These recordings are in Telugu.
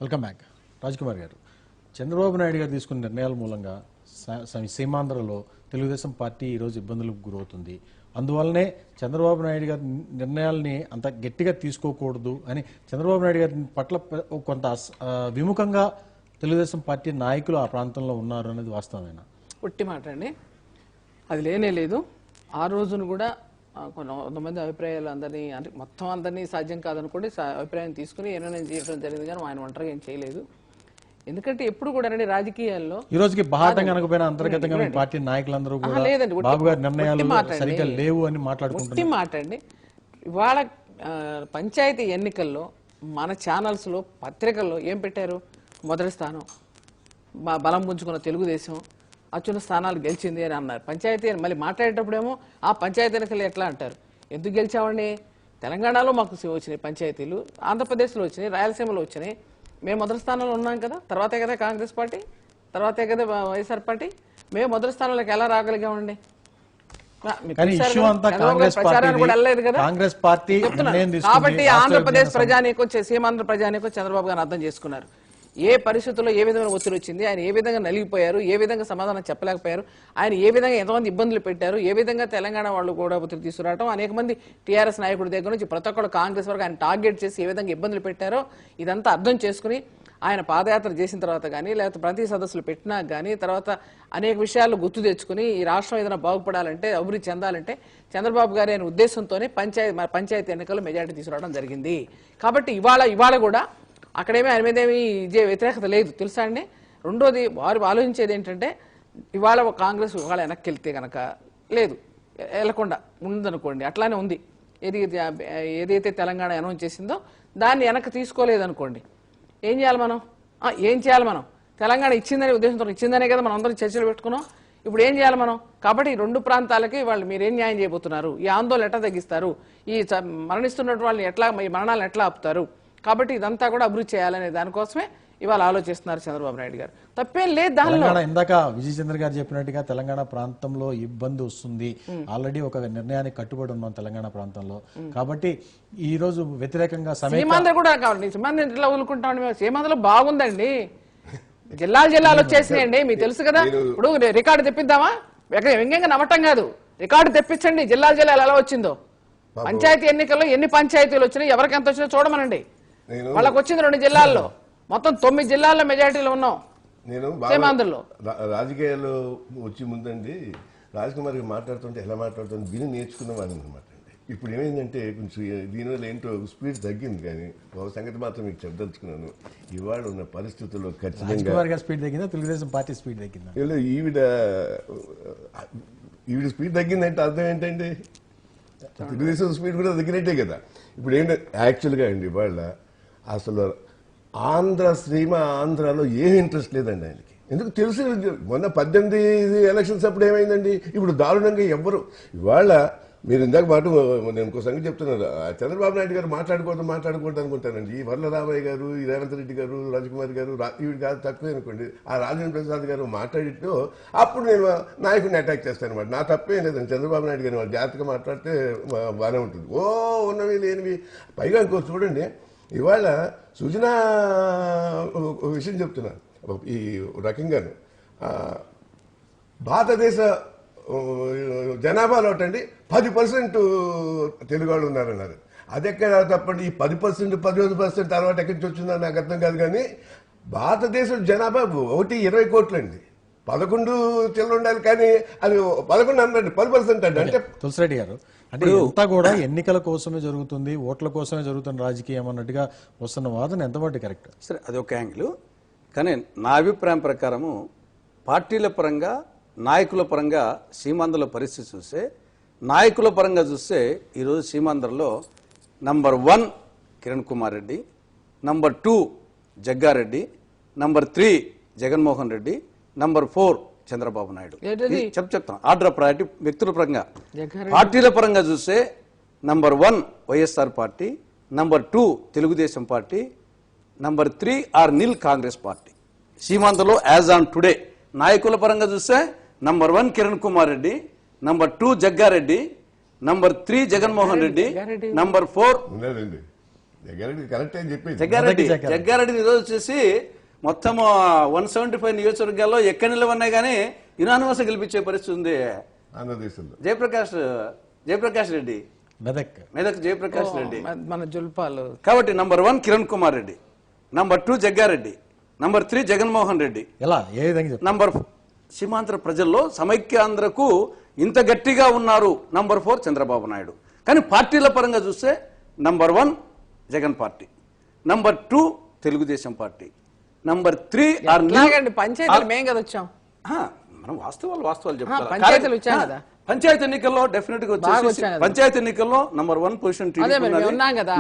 Welcome back. రాజ్ కుమార్ గారు, చంద్రబాబు నాయుడు గారు తీసుకున్న నిర్ణయాల మూలంగా సీమాంధ్రలో తెలుగుదేశం పార్టీ ఈరోజు ఇబ్బందులకు గురవుతుంది. అందువల్లనే చంద్రబాబు నాయుడు గారి నిర్ణయాల్ని అంత గట్టిగా తీసుకోకూడదు అని చంద్రబాబు నాయుడు గారి పట్ల కొంత విముఖంగా తెలుగుదేశం పార్టీ నాయకులు ఆ ప్రాంతంలో ఉన్నారు అనేది వాస్తవమేనా? ఒట్టి మాట అండి, అది లేనే లేదు. ఆ రోజును కూడా కొంతమంది అభిప్రాయాలు అందరినీ అంటే మొత్తం అందరినీ సాధ్యం కాదనుకోండి, అభిప్రాయం తీసుకుని ఏమైనా చేయడం జరిగింది. కానీ ఆయన ఒంటరిగా ఏం చేయలేదు. ఎందుకంటే ఎప్పుడు కూడా రాజకీయాల్లో ఈ రోజుకి బాహాటంగా అనకపోయినా అంతర్గతంగా పార్టీ నాయకులందరూ కూడా బాబు గారి నిర్ణయాలు సరిగ్గా లేవు అని మాట్లాడుకుంటున్నారు. మాట అండి, ఇవాళ పంచాయతీ ఎన్నికల్లో మన ఛానల్స్ లో పత్రికల్లో ఏం పెట్టారు? మొదటి స్థానం బలం పుంజుకున్న తెలుగుదేశం అత్యున్న స్థానాలు గెలిచింది అని అన్నారు. పంచాయతీ మళ్ళీ మాట్లాడేటప్పుడేమో ఆ పంచాయతీ ఎన్నికలు ఎట్లా అంటారు? ఎందుకు గెలిచామండి? తెలంగాణలో మాకు వచ్చినాయి పంచాయతీలు, ఆంధ్రప్రదేశ్లో వచ్చినాయి, రాయలసీమలో వచ్చినాయి. మేము మొదటి స్థానంలో ఉన్నాం కదా. తర్వాతే కదా కాంగ్రెస్ పార్టీ, తర్వాతే కదా వైఎస్ఆర్ పార్టీ. మేము మొదటి స్థానంలోకి ఎలా రాగలిగామండి? కాబట్టి ఆంధ్రప్రదేశ్ ప్రజానీకం, సీమాంధ్ర ప్రజానీకం చంద్రబాబు గారిని అర్థం చేసుకున్నారు. ఏ పరిస్థితుల్లో ఏ విధమైన ఒత్తిడి వచ్చింది, ఆయన ఏ విధంగా నలిగిపోయారు, ఏ విధంగా సమాధానం చెప్పలేకపోయారు, ఆయన ఏ విధంగా ఎంతమంది ఇబ్బందులు పెట్టారు, ఏ విధంగా తెలంగాణ వాళ్ళు కూడా ఒత్తిడి తీసుకురావడం, అనేక మంది టీఆర్ఎస్ నాయకుడి దగ్గర నుంచి ప్రతి ఒక్కరు కాంగ్రెస్ వరకు ఆయన టార్గెట్ చేసి ఏ విధంగా ఇబ్బందులు పెట్టారో ఇదంతా అర్థం చేసుకుని ఆయన పాదయాత్ర చేసిన తర్వాత కానీ, లేకపోతే ప్రాంతీయ సదస్సులు పెట్టినా కానీ, తర్వాత అనేక విషయాలు గుర్తు తెచ్చుకుని ఈ రాష్ట్రం ఏదైనా బాగుపడాలంటే, అభివృద్ధి చెందాలంటే చంద్రబాబు గారి అనే ఉద్దేశంతోనే పంచాయతీ ఎన్నికల్లో మెజారిటీ తీసుకురావడం జరిగింది. కాబట్టి ఇవాళ కూడా అక్కడేమీ ఆయన మీదేమీ వ్యతిరేకత లేదు, తెలుసా అండి. రెండోది, వారు ఆలోచించేది ఏంటంటే, ఇవాళ కాంగ్రెస్ ఇవాళ వెనక్కి వెళ్తే కనుక లేదు, వెళ్లకుండా ఉందనుకోండి, అట్లానే ఉంది. ఏదైతే తెలంగాణ అనౌన్స్ చేసిందో దాన్ని వెనక్కి తీసుకోలేదనుకోండి, ఏం చేయాలి మనం? తెలంగాణ ఇచ్చిందనే ఉద్దేశంతో ఇచ్చిందనే కదా మనం అందరం చర్చలు పెట్టుకున్నాం. ఇప్పుడు ఏం చేయాలి మనం? కాబట్టి ఈ రెండు ప్రాంతాలకి వాళ్ళు మీరేం న్యాయం చేయబోతున్నారు? ఈ ఆందోళన ఎట్లా తగ్గిస్తారు? ఈ మరణిస్తున్న వాళ్ళని ఎట్లా, ఈ మరణాలను ఎట్లా ఆపుతారు? కాబట్టి ఇదంతా కూడా అభివృద్ధి చేయాలనే దానికోసమే ఇవాళ ఆలోచిస్తున్నారు చంద్రబాబు నాయుడు గారు. తప్పేం లేదు దానిలో. ఇందాక విజయ్ చంద్ర గారు చెప్పినట్టుగా తెలంగాణ ప్రాంతంలో ఇబ్బంది వస్తుంది, ఆల్రెడీ ఒక నిర్ణయానికి కట్టుబడి ఉన్నాం తెలంగాణ ప్రాంతంలో. కాబట్టి ఈ రోజు వ్యతిరేకంగా సీమాంధ్ర కూడా కావాలి. సీమాంధ్ర ఎట్లా వదులుకుంటాం? సీమాంధ్రలో బాగుందండి, జిల్లాలు వచ్చేసినాయండి, మీకు తెలుసు కదా. ఇప్పుడు రికార్డు తెప్పిద్దామా? వ్యంగ్యంగా నమ్మటం కాదు, రికార్డు తెప్పించండి. జిల్లాలు ఎలా వచ్చిందో, పంచాయతీ ఎన్నికల్లో ఎన్ని పంచాయతీలు వచ్చినాయి, ఎవరికి ఎంత వచ్చినా చూడమనండి. వాళ్ళకి వచ్చింది 2 జిల్లాల్లో, మొత్తం 9 జిల్లాల్లో మెజారిటీలో ఉన్నాం. నేను రాజకీయాల్లో వచ్చే ముందండి రాజ్కుమార్ గారు మాట్లాడుతుంటే ఎలా మాట్లాడుతుంది విని నేర్చుకున్నవాడిని అనమాట అండి. ఇప్పుడు ఏమైందంటే కొంచెం దీనివల్ల ఏంటో స్పీడ్ తగ్గింది. కానీ ఒక సంగతి మాత్రం మీకు చెప్పదలుచుకున్నాను, ఇవాళ ఉన్న పరిస్థితుల్లో ఖచ్చితంగా స్పీడ్ తగ్గిందా, తెలుగుదేశం పార్టీ స్పీడ్ తగ్గిందా? ఈవిడ స్పీడ్ తగ్గిందంటే అర్థం ఏంటండి? తెలుగుదేశం స్పీడ్ కూడా తగ్గినట్టే కదా. ఇప్పుడు ఏంటంటే యాక్చువల్గా అండి ఇవాళ అసలు ఆంధ్రాలో ఏం ఇంట్రెస్ట్ లేదండి ఆయనకి. ఎందుకు తెలుసు, మొన్న 18 ఎలక్షన్స్ అప్పుడు ఏమైందండి. ఇప్పుడు దారుణంగా ఎవ్వరు ఇవాళ మీరు ఇందాక నేను ఇంకో సంగతి చెప్తున్నారు, చంద్రబాబు నాయుడు గారు మాట్లాడకూడదు అనుకుంటానండి. ఈ వర్లరామయ్య గారు, ఈ రేవంత్ రెడ్డి గారు, రాజకుమార్ గారు, వీడి కాదు తక్కువే అనుకోండి. ఆ రాజేంద్ర ప్రసాద్ గారు మాట్లాడిట్టు అప్పుడు నేను నాయకుడిని అటాక్ చేస్తాను అనమాట. నా తప్పేం లేదండి. చంద్రబాబు నాయుడు గారు వాళ్ళు జాగ్రత్తగా మాట్లాడితే బాగానే ఉంటుంది. ఉన్నవి లేనివి. పైగా ఇంకో చూడండి, ఇవాళ సుజనా విషయం చెప్తున్నా ఈ రకంగాను, భారతదేశ జనాభాలో అండి 10% తెలుగు వాళ్ళు ఉన్నారన్నారు. అదెక్కడ తప్పండి? ఈ 10%, 15% తర్వాత ఎక్కడి నుంచి వచ్చిందని నాకు అర్థం కాదు. కానీ భారతదేశం జనాభా 20 కోట్లండి. 11 చిల్లర ఉండాలి, కానీ అది 11 అన్నాడు, 10% అండి. అంటే తులసిరెడ్డి గారు, అంటే అంతా కూడా ఎన్నికల కోసమే జరుగుతుంది, ఓట్ల కోసమే జరుగుతున్న రాజకీయం అన్నట్టుగా వస్తున్న వాదన ఎంతమంది కరెక్ట్? సరే, అది ఒక యాంగిల్. కానీ నా అభిప్రాయం ప్రకారము పార్టీల పరంగా, నాయకుల పరంగా సీమాంధ్రలో పరిస్థితి చూస్తే, నాయకుల పరంగా చూస్తే ఈరోజు సీమాంధ్రలో number 1 Kiran Kumar Reddy, number 2 Jaggareddy, number 3 Jaganmohan Reddy, number 4 Chandrababu Naidu. చెప్తాను ఆర్డర్ ఆఫ్ ప్రయారిటీ. వ్యక్తుల పరంగా, పార్టీల పరంగా చూస్తే number 1 YSR party, number 2 Telugu Desam party, number 3 ఆర్ నిల్ కాంగ్రెస్ పార్టీ. సీమాంధ్రలో యాజ్ ఆన్ టుడే నాయకుల పరంగా చూస్తే number 1 Kiran Kumar Reddy, number 2 Jaggareddy, number 3 Jaganmohan Reddy, number 4 Jaggareddy correct అని చెప్పేది. జగ్గారెడ్డి ఈరోజు వచ్చేసి మొత్తం 175 నియోజకవర్గాల్లో ఎక్కడ నిలవన్నాయి కానీ యునానిమస్ గెలిపించే పరిస్థితి ఉంది ఆంధ్రదేశంలో. జయప్రకాష్ రెడ్డి, మెదక్ జయప్రకాష్ రెడ్డి మన జుల్పాలు. కాబట్టి number 1 Kiran Kumar Reddy, number 2 Jaggareddy, number 3 Jaganmohan Reddy. ఎలా ఏ విధంగా నంబర్ సీమాంధ్ర ప్రజల్లో సమైక్యాంధ్రకు ఇంత గట్టిగా ఉన్నారు. నంబర్ 4 చంద్రబాబు నాయుడు. కానీ పార్టీల పరంగా చూస్తే number 1 Jagan party, number 2 Telugu Desam party, number 3 పంచాయతీలు మేము కదా వచ్చాం. మనం వాస్తవాలు చెప్తాం. పంచాయతీలు వచ్చాం కదా. పంచాయతీ ఎన్నికల్లో డెఫినెట్ గా వచ్చేసి పంచాయతీ ఎన్నికల్లో number 1 position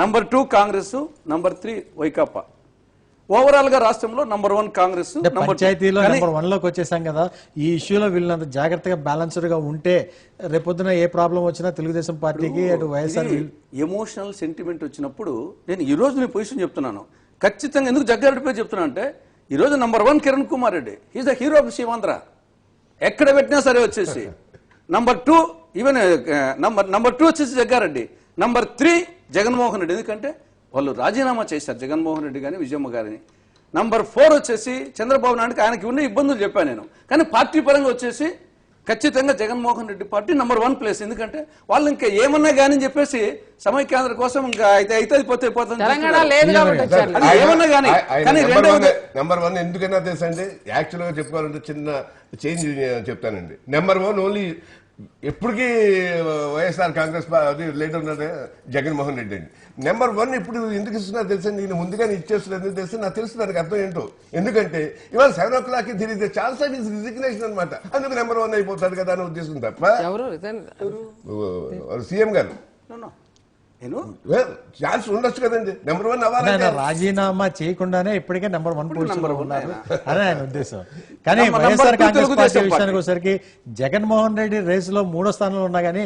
number 2 Congress, number 3 Vaikapa. Overall గా రాష్ట్రంలో నంబర్ 1 కాంగ్రెస్. పంచాయతీలో నంబర్ 1 లోకి వచ్చేసాం కదా. ఈ ఇష్యూలో వీళ్ళంత జాగ్రత్తగా బ్యాలెన్స్డ్ గా ఉంటే రేపొద్దున ఏ ప్రాబ్లం వచ్చినా తెలుగుదేశం పార్టీకి అటు వైఎస్ఆర్ ఎమోషనల్ సెంటిమెంట్ వచ్చినప్పుడు నేను ఈ రోజు నీ పొజిషన్ చెప్తున్నాను. ఖచ్చితంగా ఎందుకు జగ్గారెడ్డి పేరు చెప్తున్నా అంటే ఈ రోజు number 1 Kiran Kumar Reddy, he's the hero of Seemandhra. ఎక్కడ పెట్టినా సరే వచ్చేసి నంబర్ 2 ఈవెన్ నంబర్ 2 వచ్చేసి జగ్గారెడ్డి, నంబర్ 3 జగన్మోహన్ రెడ్డి. ఎందుకంటే వాళ్ళు రాజీనామా చేశారు జగన్మోహన్ రెడ్డి కానీ విజయమ్మ గారిని. నంబర్ 4 వచ్చేసి చంద్రబాబు నాయుడుకి ఆయనకి ఉన్న ఇబ్బందులు చెప్పాను నేను. కానీ పార్టీ పరంగా వచ్చేసి ఖచ్చితంగా Jaganmohan Reddy party number 1 place. ఎందుకంటే వాళ్ళు ఇంకా ఏమన్నా కానీ చెప్పేసి సమైక్యాంధ్ర కోసం ఇంకా అయితే పోతే పోతుంది ఏమన్నా కానీ. కానీ నెంబర్ 1 ఎందుకన్నా తెలుసండి, యాక్చువల్ గా చెప్పుకోవాలంటే చిన్న చేంజ్ చెప్తానండి. నెంబర్ 1 ఓన్లీ ఎప్పటికీ వైఎస్ఆర్ కాంగ్రెస్ లీడర్ ఉన్నాడే జగన్మోహన్ రెడ్డి అండి. నెంబర్ 1 ఇప్పుడు ఎందుకు ఇస్తున్నారు తెలుసండి, నేను ముందుగానే ఇచ్చేస్తున్నారు ఎందుకు తెలుసు, నాకు తెలుసు దానికి అర్థం ఏంటో. ఎందుకంటే ఇవాళ 7 o'clock తిరిగితే చాలా సార్ రిజిగ్నేషన్ అనమాట. అందుకు నెంబర్ 1 అయిపోతాడు కదా అని ఉద్దేశం తప్ప సీఎం గారు ఛాన్స్ ఉండొచ్చు కదండి. నెంబర్ 1 అవ్వాలంటే రాజీనామా చేయకుండానే ఇప్పటికే నెంబర్ 1 పొజిషన్ లో ఉన్నారు అదే ఆయన ఉద్దేశం. కానీ వైఎస్ఆర్ కాంగ్రెస్ పార్టీ విషయానికి వచ్చేసరికి జగన్మోహన్ రెడ్డి రేస్ లో 3వ స్థానంలో ఉన్నా కానీ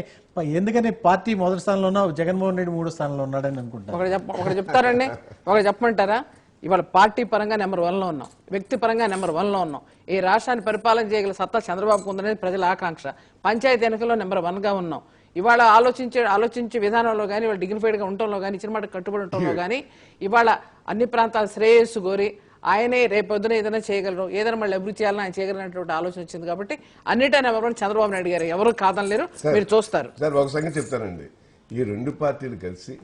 ఎందుకని పార్టీ మొదటి స్థానంలో ఉన్నా జగన్మోహన్ రెడ్డి 3వ స్థానంలో ఉన్నాడని అనుకుంటారు. ఒకటి చెప్తారండి, ఒకటి చెప్పమంటారా? ఇవాళ పార్టీ పరంగా నెంబర్ 1 లో ఉన్నాం, వ్యక్తి పరంగా నెంబర్ 1 లో ఉన్నాం. ఈ రాష్ట్రాన్ని పరిపాలన చేయగల సత్తా చంద్రబాబుకు ఉందనేది ప్రజల ఆకాంక్ష. పంచాయతీ ఎన్నికల్లో నెంబర్ 1 గా ఉన్నాం. ఇవాళ ఆలోచించే విధానంలో కానీ ఇవాళ డిగ్నిఫైడ్ గా ఉండటంలో కానీ ఇచ్చిన మాట కట్టుబడి ఉండటంలో కానీ ఇవాళ అన్ని ప్రాంతాల శ్రేయస్సు కోరి ఆయనే రేపొద్దున ఏదైనా చేయగలరు, ఏదైనా మళ్ళీ అభివృద్ధి చేయాలని ఆయన చేయగలిగినటువంటి ఆలోచన వచ్చింది. కాబట్టి అన్నిటా నెంబర్ 1 చంద్రబాబు నాయుడు గారు, ఎవరు కాదనలేరు, మీరు చూస్తారు. సార్ ఒక సంగతి చెప్తానండి, ఈ 2 పార్టీలు కలిసి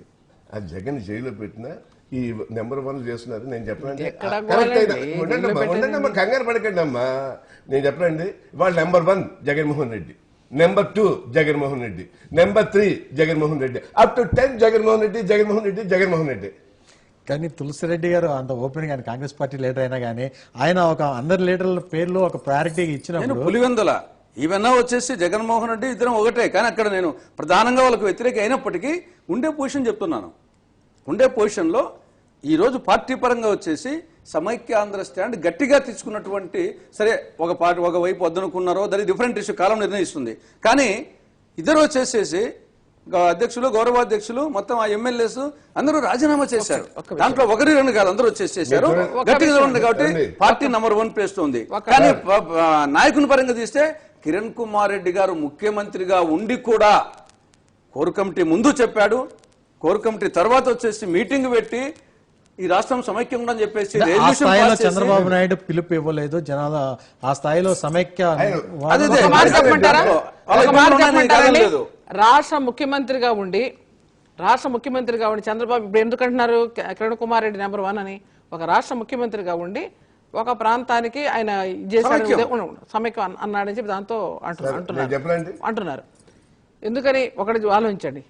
ఆ జగన్ జైల్లో పెట్టినా ఈ నెంబర్ 1 చేస్తున్నారు. నేను చెప్పనండి, కంగారు పడకండి అమ్మా. నేను చెప్పనండి, వాళ్ళు number 1 Jaganmohan Reddy, number 2 Jaganmohan Reddy, number 3 Jaganmohan Reddy, up to 10 Jaganmohan Reddy. కానీ తులసిరెడ్డి గారు అంత ఓపెన్ గా కాంగ్రెస్ పార్టీ లీడర్ అయినా కానీ ఆయన ఒక అందరి లీడర్ల పేర్లు ఒక ప్రయారిటీ ఇచ్చినప్పుడు పులివెందుల ఇవన్నా వచ్చేసి జగన్మోహన్ రెడ్డి ఇద్దరం ఒకటే. కానీ అక్కడ నేను ప్రధానంగా వాళ్ళకు వ్యతిరేక అయినప్పటికీ ఉండే పొజిషన్ చెప్తున్నాను. ఉండే పొజిషన్లో ఈ రోజు పార్టీ పరంగా వచ్చేసి సమైక్యాంధ్ర స్టాండ్ గట్టిగా తీసుకున్నటువంటి, సరే ఒక పార్టీ ఒకవైపు వద్దనుకున్నారో దాని డిఫరెంట్ ఇష్యూ కాలం నిర్ణయిస్తుంది. కానీ ఇద్దరు వచ్చేసేసి అధ్యక్షులు, గౌరవాధ్యక్షులు, మొత్తం ఆ ఎమ్మెల్యేస్ అందరూ రాజీనామా చేశారు. దాంట్లో 1-2 కాదు, అందరూ వచ్చేసేసారు. గట్టిగా ఉంది కాబట్టి పార్టీ నంబర్ 1 ప్లేస్ లో ఉంది. కానీ నాయకుని పరంగా తీస్తే కిరణ్ కుమార్ రెడ్డి గారు ముఖ్యమంత్రిగా ఉండి కూడా కోర్ కమిటీ ముందు చెప్పాడు, కోర్ కమిటీ తర్వాత వచ్చేసి మీటింగ్ పెట్టి ఈ రాష్ట్రం సమైక్యం ఉందని చెప్పేసి చంద్రబాబు నాయుడు పిలుపు ఇవ్వలేదు జనాల ఆ స్థాయిలో సమైక్య. రాష్ట్ర ముఖ్యమంత్రిగా ఉండి చంద్రబాబు ఇప్పుడు ఎందుకంటున్నారు కిరణ్ కుమార్ రెడ్డి నెంబర్ 1 అని? ఒక రాష్ట్ర ముఖ్యమంత్రిగా ఉండి ఒక ప్రాంతానికి ఆయన సమైక్యం అన్నాడని చెప్పి దాంతో అంటున్నారు. ఎందుకని ఒకటి ఆలోచించండి.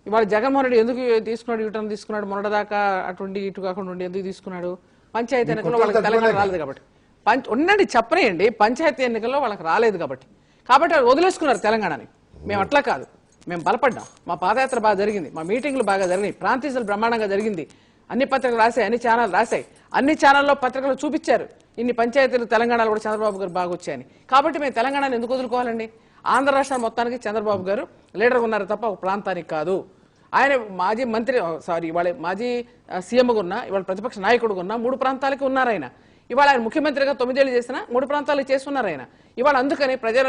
ఇవాళ జగన్మోహన్ రెడ్డి ఎందుకు తీసుకున్నాడు, యూటర్న్ తీసుకున్నాడు, మొన్నటిదాకా అటువంటి ఇటు కాకుండా ఉండి ఎందుకు తీసుకున్నాడు? పంచాయతీ ఎన్నికల్లో వాళ్ళకి తెలంగాణ రాలేదు కాబట్టి. ఉండండి చెప్పనేయండి, పంచాయతీ ఎన్నికల్లో వాళ్ళకి రాలేదు కాబట్టి వాళ్ళు వదిలేసుకున్నారు తెలంగాణని. మేము అట్లా కాదు, మేము బలపడ్డాం. మా పాదయాత్ర బాగా జరిగింది, మా మీటింగ్లు బాగా జరిగినాయి, ప్రాంతీయులు బ్రహ్మాండంగా జరిగింది. అన్ని పత్రికలు రాశాయి, అన్ని ఛానల్ రాశాయి, అన్ని ఛానల్లో పత్రికలు చూపించారు ఇన్ని పంచాయతీలు తెలంగాణలో కూడా చంద్రబాబు గారు బాగా వచ్చాయని. కాబట్టి మేము తెలంగాణను ఎందుకు వదులుకోవాలండి? ఆంధ్ర రాష్ట్రం మొత్తానికి చంద్రబాబు గారు లీడర్ ఉన్నారు తప్ప ఒక ప్రాంతానికి కాదు. ఆయన మాజీ మంత్రి ఇవాళ మాజీ సీఎంగా ఉన్నా, ఇవాళ ప్రతిపక్ష నాయకుడుగా ఉన్నా 3 ప్రాంతాలకి ఉన్నారు ఆయన. ఇవాళ ఆయన ముఖ్యమంత్రిగా 9 ఏళ్ళు చేసినా 3 ప్రాంతాలకు చేస్తున్నారు ఆయన. ఇవాళ అందుకని ప్రజల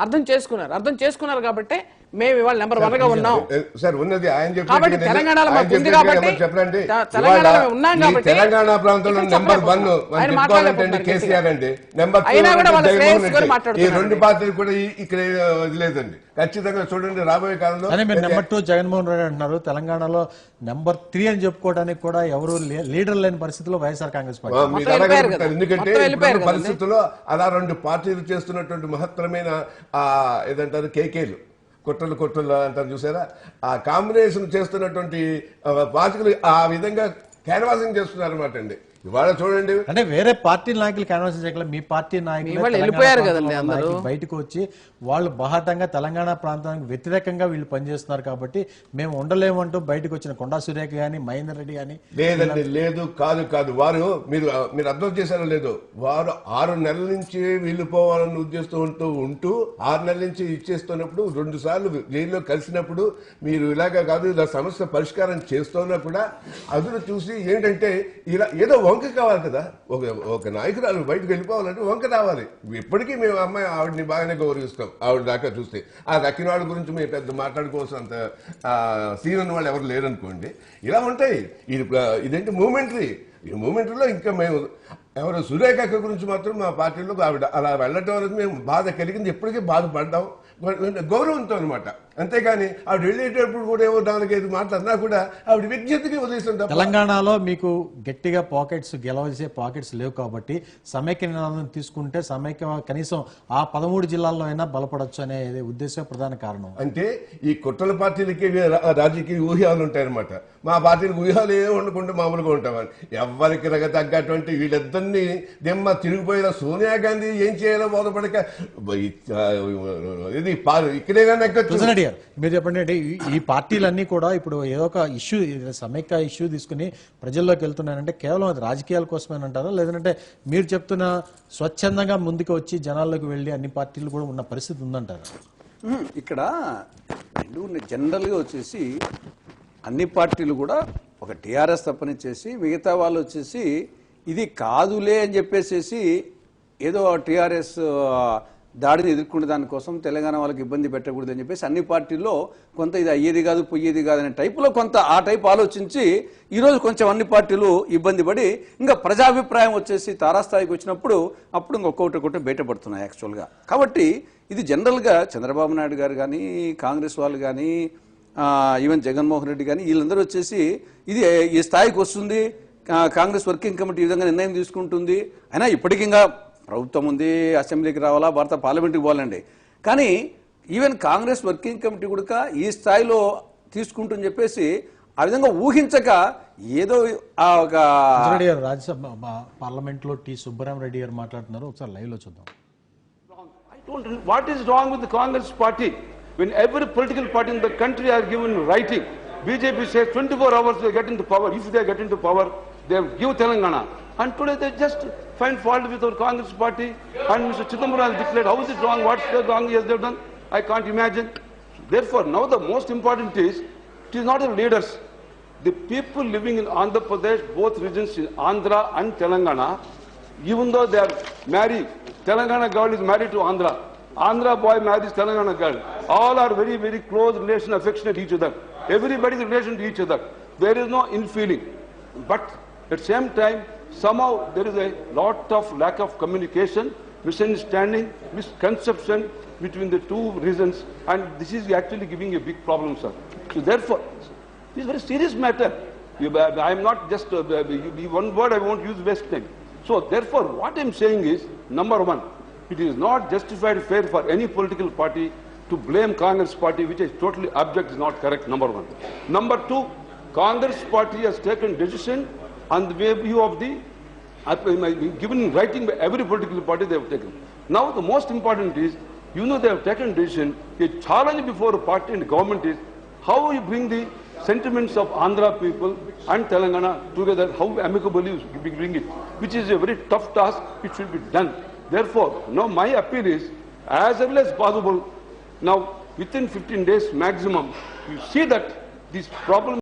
అర్థం చేసుకున్నారు కాబట్టి మేము ఇవాళ నెంబర్ 1 గా ఉన్నాం. సార్ ఉన్నది ఆయన కాబట్టి తెలంగాణలో మాకు ఉంది కాబట్టి చెప్పండి. తెలంగాణలో ఉన్నాం కాబట్టి తెలంగాణ ప్రాంతంలో నెంబర్ 1 కేసీఆర్ అండి, నెంబర్ 2 ఈ రెండు పార్టీలు కూడా ఇక్కడ లేదండి. ఖచ్చితంగా చూడండి రాబోయే కాలంలో. మీరు నెంబర్ 2 జగన్మోహన్ రెడ్డి అంటున్నారు, తెలంగాణలో నెంబర్ 3 అని చెప్పుకోవడానికి కూడా ఎవరు లీడర్ లేని పరిస్థితిలో వైఎస్ఆర్ కాంగ్రెస్ పార్టీ. ఎందుకంటే పరిస్థితుల్లో అలా రెండు పార్టీలు చేస్తున్నటువంటి మహత్తరమైన ఏదంటారు కేకేలు కొట్టలు అంటారు చూసారా, ఆ కాంబినేషన్ చేస్తున్నటువంటి పార్టీలు ఆ విధంగా క్యాన్వాసింగ్ చేస్తున్నారు అనమాట అండి. ఇవాళ చూడండి, అంటే వేరే పార్టీ నాయకులు క్యాన్వాసింగ్ చేయగల మీ పార్టీ నాయకులు బయటకు వచ్చి వాళ్ళు బహాటంగా తెలంగాణ ప్రాంతానికి వ్యతిరేకంగా వీళ్ళు పనిచేస్తున్నారు కాబట్టి మేము ఉండలేమంటూ బయటకు వచ్చిన కొండా సురేఖ గాని మహేందర్ రెడ్డి గాని. లేదండి, లేదు, కాదు వారు మీరు అర్థం చేశారో లేదు, వారు 6 నెలల నుంచి వెళ్ళిపోవాలని ఉద్దేశంతో ఉంటూ 6 నెలల నుంచి ఇచ్చేస్తున్నప్పుడు 2 సార్లు జైల్లో కలిసినప్పుడు మీరు ఇలాగా కాదు ఇలా సమస్య పరిష్కారం చేస్తున్నా కూడా అదును చూసి ఏంటంటే ఇలా ఏదో వంక కావాలి కదా, ఒక నాయకురాలు బయటకు వెళ్ళిపోవాలంటే వంక రావాలి. ఇప్పటికీ మేము అమ్మాయి ఆవిడని బాగానే గౌరవిస్తాం. ఆవిడ దాకా చూస్తే ఆ దక్కిన వాళ్ళ గురించి మేము పెద్ద మాట్లాడుకోవాల్సిన అంత సీన్ ఉన్న వాళ్ళు ఎవరు లేరనుకోండి. ఇలా ఉంటాయి. ఇదేంటి మూమెంటరీ. ఈ మూమెంటరీలో ఇంకా మేము ఎవరు సురేఖ గురించి మాత్రం మా పార్టీలో ఆవిడ అలా వెళ్ళటం వరకు మేము బాధ కలిగింది, ఎప్పటికీ బాధపడ్డాం గౌరవంతో అనమాట. అంతేగాని ఆవిడ వెళ్ళేటప్పుడు కూడా ఏమో 4-5 మాట్లాడినా కూడా ఆవిడ విజ్ఞతకి వదిలేస్తుంటాం. తెలంగాణలో మీకు గట్టిగా పాకెట్స్ గెలవసే పాకెట్స్ లేవు కాబట్టి సమైక్య నినాదం తీసుకుంటే సమైక్య కనీసం ఆ 13 జిల్లాల్లో అయినా బలపడొచ్చు అనే ఉద్దేశం ప్రధాన కారణం. అంటే ఈ కుట్రల పార్టీలకి రాజకీయ ఊహ్యాలు ఉంటాయన్నమాట. మా పార్టీలకు ఊహ్యాలు ఏమి ఉండకుండా మామూలుగా ఉంటామని ఎవరికి రగ తగ్గటువంటి వీళ్ళిద్దరినీ దిమ్మ తిరిగిపోయిన సోనియా గాంధీ ఏం చేయాలో బోధపడక ఇది ఇక్కడే మీరు చెప్పండి. అంటే ఈ పార్టీలన్నీ కూడా ఇప్పుడు ఏదో ఒక ఇష్యూ సమైక్య ఇష్యూ తీసుకుని ప్రజల్లోకి వెళ్తున్నారంటే కేవలం అది రాజకీయాల కోసమేనంటారా, లేదంటే మీరు చెప్తున్న స్వచ్ఛందంగా ముందుకు వచ్చి జనాల్లోకి వెళ్ళి అన్ని పార్టీలు కూడా ఉన్న పరిస్థితి ఉందంటారా? ఇక్కడ జనరల్గా వచ్చేసి అన్ని పార్టీలు కూడా ఒక టీఆర్ఎస్ తప్పనిచ్చేసి మిగతా వాళ్ళు వచ్చేసి ఇది కాదులే అని చెప్పేసి ఏదో టీఆర్ఎస్ దాడిని ఎదుర్కొనే దానికోసం తెలంగాణ వాళ్ళకి ఇబ్బంది పెట్టకూడదు అని చెప్పేసి అన్ని పార్టీల్లో కొంత ఇది అయ్యేది కాదు పోయేది కాదు అనే టైపులో కొంత ఆ టైప్ ఆలోచించి ఈరోజు కొంచెం అన్ని పార్టీలు ఇబ్బంది పడి ఇంకా ప్రజాభిప్రాయం వచ్చేసి తారాస్థాయికి వచ్చినప్పుడు అప్పుడు ఇంకొకటి బయటపడుతున్నాయి యాక్చువల్గా. కాబట్టి ఇది జనరల్గా చంద్రబాబు నాయుడు గారు కానీ కాంగ్రెస్ వాళ్ళు కానీ ఈవెన్ జగన్మోహన్ రెడ్డి కానీ వీళ్ళందరూ వచ్చేసి ఇది ఈ స్థాయికి వస్తుంది, కాంగ్రెస్ వర్కింగ్ కమిటీ ఈ విధంగా నిర్ణయం తీసుకుంటుంది, అయినా ఇప్పటికి ఇంకా ప్రభుత్వం ఉంది, అసెంబ్లీకి రావాలా, భారత పార్లమెంట్కి పోవాలండి. కానీ ఈవెన్ కాంగ్రెస్ వర్కింగ్ కమిటీ కూడా ఈ స్థాయిలో తీసుకుంటుందని చెప్పేసి ఆ విధంగా ఊహించక ఏదో ఒక రాజ్యసభ పార్లమెంట్ లో టి సుబ్బరామరెడ్డి గారు మాట్లాడుతున్నారు, ఒకసారి లైవ్ లో చూద్దాం. What is wrong with the Congress party when every political party in the country are given writing? BJP says 24 hours they get into power. If they get into power, they give Telangana. And today they just find fault with our Congress party. And Mr. Chidambaram has declared, how is it wrong? What's the wrong he has done? I can't imagine. Therefore, now the most important is, it is not the leaders. The people living in Andhra Pradesh, both regions in Andhra and Telangana, even though they are married, Telangana girl is married to Andhra. Andhra boy marries Telangana girl. All are very, very close relation, affectionate each other. Everybody is in relation to each other. There is no ill feeling. But at the same time, somehow there is a lot of lack of communication, misunderstanding, misconception between the two regions, and this is actually giving a big problem, sir. So therefore, this is a very serious matter. I am not just, one word I won't use waste time. So therefore, what I am saying is, number one, it is not justified fair for any political party to blame Congress party, which is totally object is not correct, number one. Number two, Congress party has taken decision on the view of the, given in writing by every political party they have taken. Now the most important is, they have taken decision, a challenge before a party and government is, how you bring the sentiments of Andhra people and Telangana together, how amicably you bring it, which is a very tough task, it should be done. Therefore, now my appeal is, as early as possible, now within 15 days maximum, you see that this problem